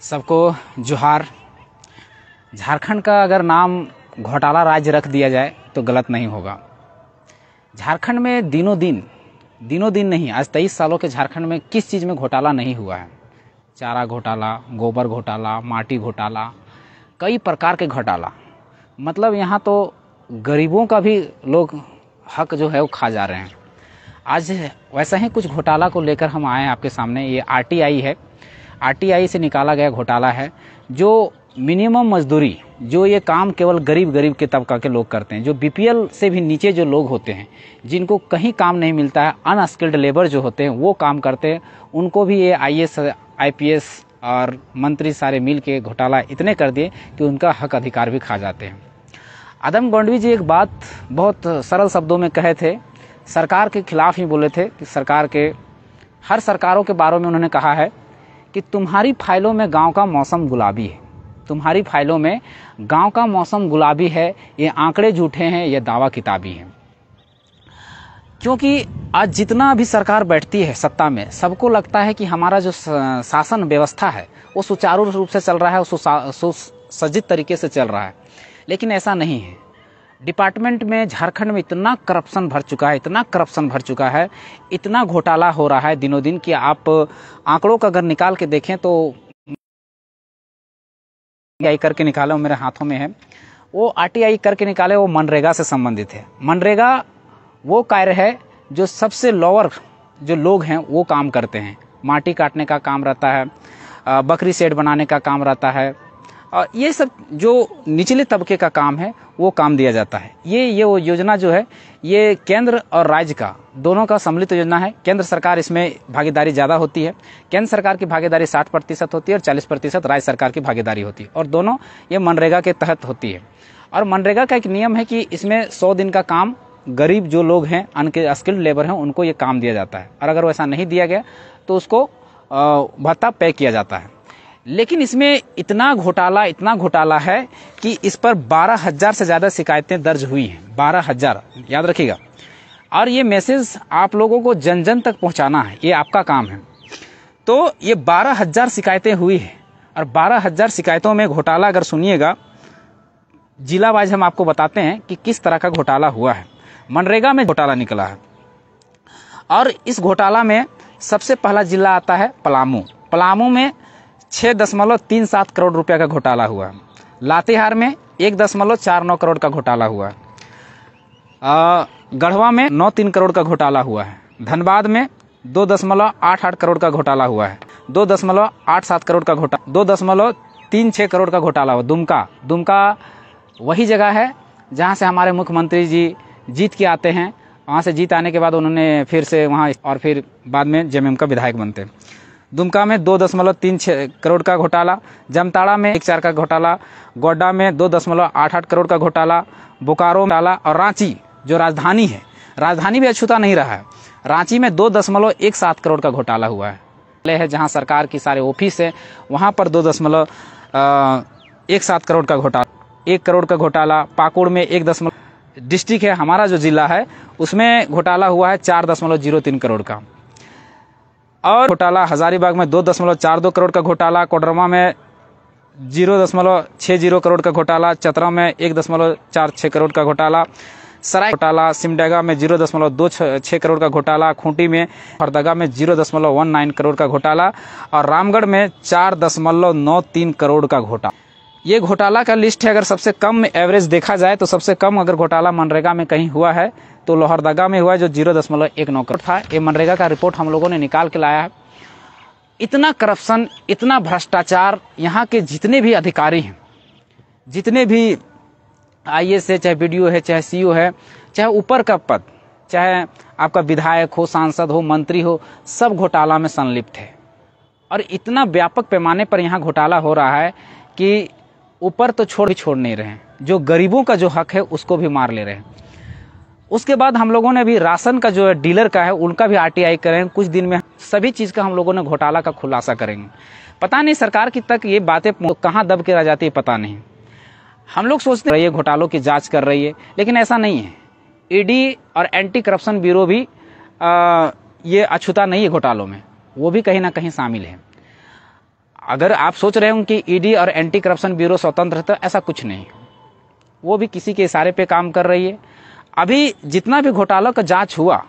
सबको जोहार। झारखंड का अगर नाम घोटाला राज्य रख दिया जाए तो गलत नहीं होगा। झारखंड में दिनों दिन नहीं, आज 23 सालों के झारखंड में किस चीज़ में घोटाला नहीं हुआ है। चारा घोटाला, गोबर घोटाला, माटी घोटाला, कई प्रकार के घोटाला। मतलब यहाँ तो गरीबों का भी लोग हक जो है वो खा जा रहे हैं। आज वैसा ही कुछ घोटाला को लेकर हम आए हैं आपके सामने। ये आरटीआई है, आरटीआई से निकाला गया घोटाला है। जो मिनिमम मजदूरी, जो ये काम केवल गरीब के तबका के लोग करते हैं, जो बीपीएल से भी नीचे जो लोग होते हैं, जिनको कहीं काम नहीं मिलता है, अनस्किल्ड लेबर जो होते हैं वो काम करते हैं, उनको भी ये आईएएस आईपीएस और मंत्री सारे मिल के घोटाला इतने कर दिए कि उनका हक अधिकार भी खा जाते हैं। आदम गोंडवी जी एक बात बहुत सरल शब्दों में कहे थे, सरकार के खिलाफ ही बोले थे कि सरकार के हर सरकारों के बारे में उन्होंने कहा है कि तुम्हारी फाइलों में गांव का मौसम गुलाबी है, तुम्हारी फाइलों में गांव का मौसम गुलाबी है, ये आंकड़े झूठे हैं, ये दावा किताबी है। क्योंकि आज जितना भी सरकार बैठती है सत्ता में, सबको लगता है कि हमारा जो शासन व्यवस्था है वो सुचारू रूप से चल रहा है, सुसज्जित तरीके से चल रहा है, लेकिन ऐसा नहीं है। डिपार्टमेंट में झारखंड में इतना करप्शन भर चुका है, इतना करप्शन भर चुका है, इतना घोटाला हो रहा है दिनों दिन कि आप आंकड़ों का अगर निकाल के देखें तो आरटीआई करके निकाले, वो मेरे हाथों में है, वो आरटीआई करके निकाले, वो मनरेगा से संबंधित है। मनरेगा वो कार्य है जो सबसे लोअर जो लोग हैं वो काम करते हैं। माटी काटने का काम रहता है, बकरी शेड बनाने का काम रहता है, और ये सब जो निचले तबके का काम है वो काम दिया जाता है। ये वो योजना जो है ये केंद्र और राज्य का दोनों का सम्मिलित योजना है। केंद्र सरकार इसमें भागीदारी ज़्यादा होती है, केंद्र सरकार की भागीदारी 60% होती है और 40% राज्य सरकार की भागीदारी होती है, और दोनों ये मनरेगा के तहत होती है। और मनरेगा का एक नियम है कि इसमें 100 दिन का काम गरीब जो लोग हैं, अनस्किल्ड लेबर हैं, उनको ये काम दिया जाता है, और अगर वैसा नहीं दिया गया तो उसको भत्ता पे किया जाता है। लेकिन इसमें इतना घोटाला है कि इस पर 12,000 से ज़्यादा शिकायतें दर्ज हुई हैं। 12,000, याद रखिएगा। और ये मैसेज आप लोगों को जन जन तक पहुंचाना है, ये आपका काम है। तो ये 12,000 शिकायतें हुई है, और 12,000 शिकायतों में घोटाला अगर सुनिएगा, जिला वाइज हम आपको बताते हैं कि किस तरह का घोटाला हुआ है। मनरेगा में घोटाला निकला है, और इस घोटाला में सबसे पहला जिला आता है पलामू। पलामू में 6.37 करोड़ रुपया का घोटाला हुआ है। लातेहार में 1.49 करोड़ का घोटाला हुआ है। गढ़वा में 9.3 करोड़ का घोटाला हुआ है। धनबाद में 2.88 करोड़ का घोटाला हुआ है। 2.87 करोड़ का घोटाला, 2.36 करोड़ का घोटाला हुआ। दुमका वही जगह है जहां से हमारे मुख्यमंत्री जी जीत के आते हैं। वहां से जीत आने के बाद उन्होंने फिर से वहां, और फिर बाद में जेएमएम का विधायक बनते हैं। दुमका में 2.36 करोड़ का घोटाला, जामताड़ा में 1.4 का घोटाला, गोड्डा में 2.88 करोड़ का घोटाला, बोकारो में घोटाला, और रांची जो राजधानी है, राजधानी भी अछूता नहीं रहा है। रांची में 2.17 करोड़ का घोटाला हुआ है जहां सरकार की सारे ऑफिस है, वहां पर 2.17 करोड़ का घोटाला, 1 करोड़ का घोटाला। पाकुड़ में 1 डिस्ट्रिक्ट है हमारा जो जिला है, उसमें घोटाला हुआ है 4.03 करोड़ का। और घोटाला हजारीबाग में 2.42 करोड़ का घोटाला, कोडरमा में 0.60 करोड़ का घोटाला, चतरा में 1.46 करोड़ का घोटाला, सराय घोटाला, सिमडेगा में 0.26 करोड़ का घोटाला, खूंटी में, हरदगा में 0.19 करोड़ का घोटाला, और रामगढ़ में 4.93 करोड़ का घोटाला। ये घोटाला का लिस्ट है। अगर सबसे कम एवरेज देखा जाए तो सबसे कम अगर घोटाला मनरेगा में कहीं हुआ है तो लोहरदगा में हुआ है, जो 0.19 करोड़ था। ये मनरेगा का रिपोर्ट हम लोगों ने निकाल के लाया है। इतना करप्शन, इतना भ्रष्टाचार, यहाँ के जितने भी अधिकारी हैं, जितने भी आईएएस है, चाहे बीडीओ है, चाहे सीईओ है, चाहे ऊपर का पद, चाहे आपका विधायक हो, सांसद हो, मंत्री हो, सब घोटाला में संलिप्त है। और इतना व्यापक पैमाने पर यहाँ घोटाला हो रहा है कि ऊपर तो छोड़ नहीं रहे हैं, जो गरीबों का जो हक है उसको भी मार ले रहे हैं। उसके बाद हम लोगों ने भी राशन का जो डीलर का है उनका भी आरटीआई करेंगे। कुछ दिन में सभी चीज़ का हम लोगों ने घोटाला का खुलासा करेंगे। पता नहीं सरकार की तक ये बातें कहाँ दब के रह जाती है, पता नहीं। हम लोग सोचते हैं ये घोटालों की जांच कर रही है, लेकिन ऐसा नहीं है। ईडी और एंटी करप्शन ब्यूरो भी ये अछूता नहीं है घोटालों में, वो भी कहीं ना कहीं शामिल है। अगर आप सोच रहे हो कि ईडी और एंटी करप्शन ब्यूरो स्वतंत्र है, तो ऐसा कुछ नहीं, वो भी किसी के इशारे पे काम कर रही है। अभी जितना भी घोटालों का जांच हुआ,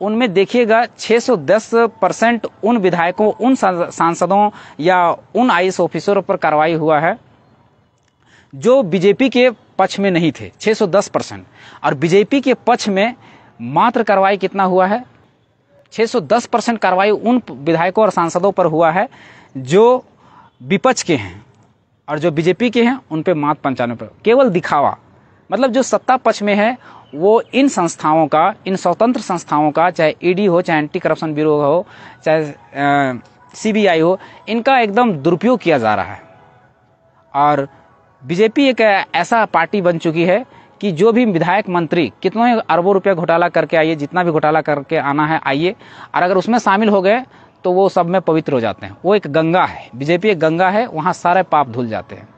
उनमें देखिएगा 610% उन विधायकों, उन सांसदों या उन आईएएस ऑफिसरों पर कार्रवाई हुआ है जो बीजेपी के पक्ष में नहीं थे, 610%। और बीजेपी के पक्ष में मात्र कार्रवाई कितना हुआ है, 610% कार्रवाई उन विधायकों और सांसदों पर हुआ है जो विपक्ष के हैं, और जो बीजेपी के हैं उन पे मात्र 95%। केवल दिखावा, मतलब जो सत्ता पक्ष में है वो इन संस्थाओं का, इन स्वतंत्र संस्थाओं का, चाहे ईडी हो, चाहे एंटी करप्शन ब्यूरो हो, चाहे सीबीआई हो, इनका एकदम दुरुपयोग किया जा रहा है। और बीजेपी एक ऐसा पार्टी बन चुकी है कि जो भी विधायक मंत्री कितने अरबों रुपया घोटाला करके आइए, जितना भी घोटाला करके आना है आइए, और अगर उसमें शामिल हो गए तो वो सब में पवित्र हो जाते हैं। वो एक गंगा है, बीजेपी एक गंगा है, वहाँ सारे पाप धुल जाते हैं।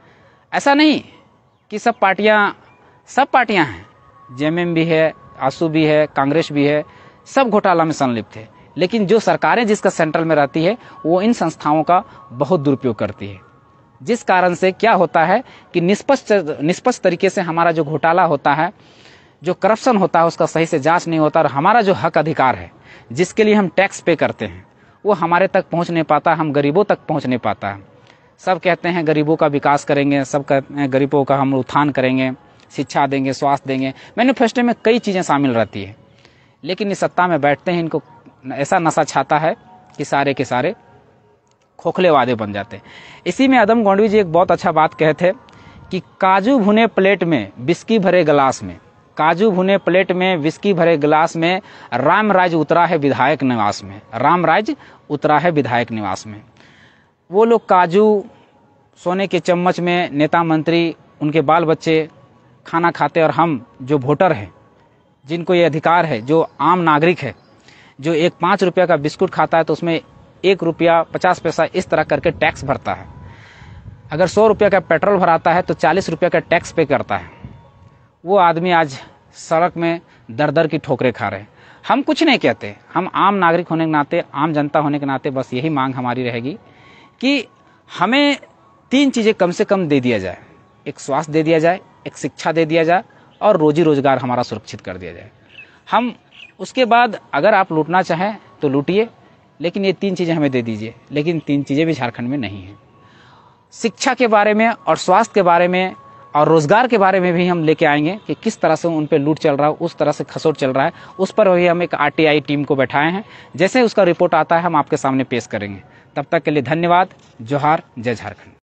ऐसा नहीं कि सब पार्टियां हैं, जेएमएम भी है, आसू भी है, कांग्रेस भी है, सब घोटाला में संलिप्त है। लेकिन जो सरकारें जिसका सेंट्रल में रहती है वो इन संस्थाओं का बहुत दुरुपयोग करती है, जिस कारण से क्या होता है कि निष्पक्ष तरीके से हमारा जो घोटाला होता है, जो करप्शन होता है, उसका सही से जांच नहीं होता, और हमारा जो हक अधिकार है जिसके लिए हम टैक्स पे करते हैं वो हमारे तक पहुंच नहीं पाता, हम गरीबों तक पहुंच नहीं पाता है। सब कहते हैं गरीबों का विकास करेंगे, सब कहते हैं गरीबों का हम उत्थान करेंगे, शिक्षा देंगे, स्वास्थ्य देंगे, मैनिफेस्टो में कई चीज़ें शामिल रहती है। लेकिन ये सत्ता में बैठते हैं, इनको ऐसा नशा छाता है कि सारे के सारे खोखले वादे बन जाते हैं। इसी में अदम गोंडवी जी एक बहुत अच्छा बात कहे थे कि काजू भुने प्लेट में विस्की भरे गिलास में, काजू भुने प्लेट में विस्की भरे गिलास में रामराज उतरा है विधायक निवास में, रामराज उतरा है विधायक निवास में। वो लोग काजू सोने के चम्मच में, नेता मंत्री, उनके बाल बच्चे खाना खाते, और हम जो वोटर हैं, जिनको ये अधिकार है, जो आम नागरिक है, जो एक 5 रुपया का बिस्कुट खाता है तो उसमें 1 रुपया 50 पैसा इस तरह करके टैक्स भरता है। अगर 100 रुपया का पेट्रोल भराता है तो 40 रुपया का टैक्स पे करता है। वो आदमी आज सड़क में दर दर की ठोकरें खा रहे हैं। हम कुछ नहीं कहते, हम आम नागरिक होने के नाते, आम जनता होने के नाते बस यही मांग हमारी रहेगी कि हमें 3 चीज़ें कम से कम दे दिया जाए। एक स्वास्थ्य दे दिया जाए, एक शिक्षा दे दिया जाए, और रोजी रोजगार हमारा सुरक्षित कर दिया जाए। हम उसके बाद अगर आप लूटना चाहें तो लूटिए, लेकिन ये 3 चीज़ें हमें दे दीजिए। लेकिन 3 चीज़ें भी झारखंड में नहीं है। शिक्षा के बारे में और स्वास्थ्य के बारे में और रोजगार के बारे में भी हम लेके आएंगे कि किस तरह से उन पे लूट चल रहा है, उस तरह से खसोट चल रहा है, उस पर भी हम एक आरटीआई टीम को बैठाए हैं। जैसे उसका रिपोर्ट आता है हम आपके सामने पेश करेंगे। तब तक के लिए धन्यवाद। जोहार, जय झारखंड।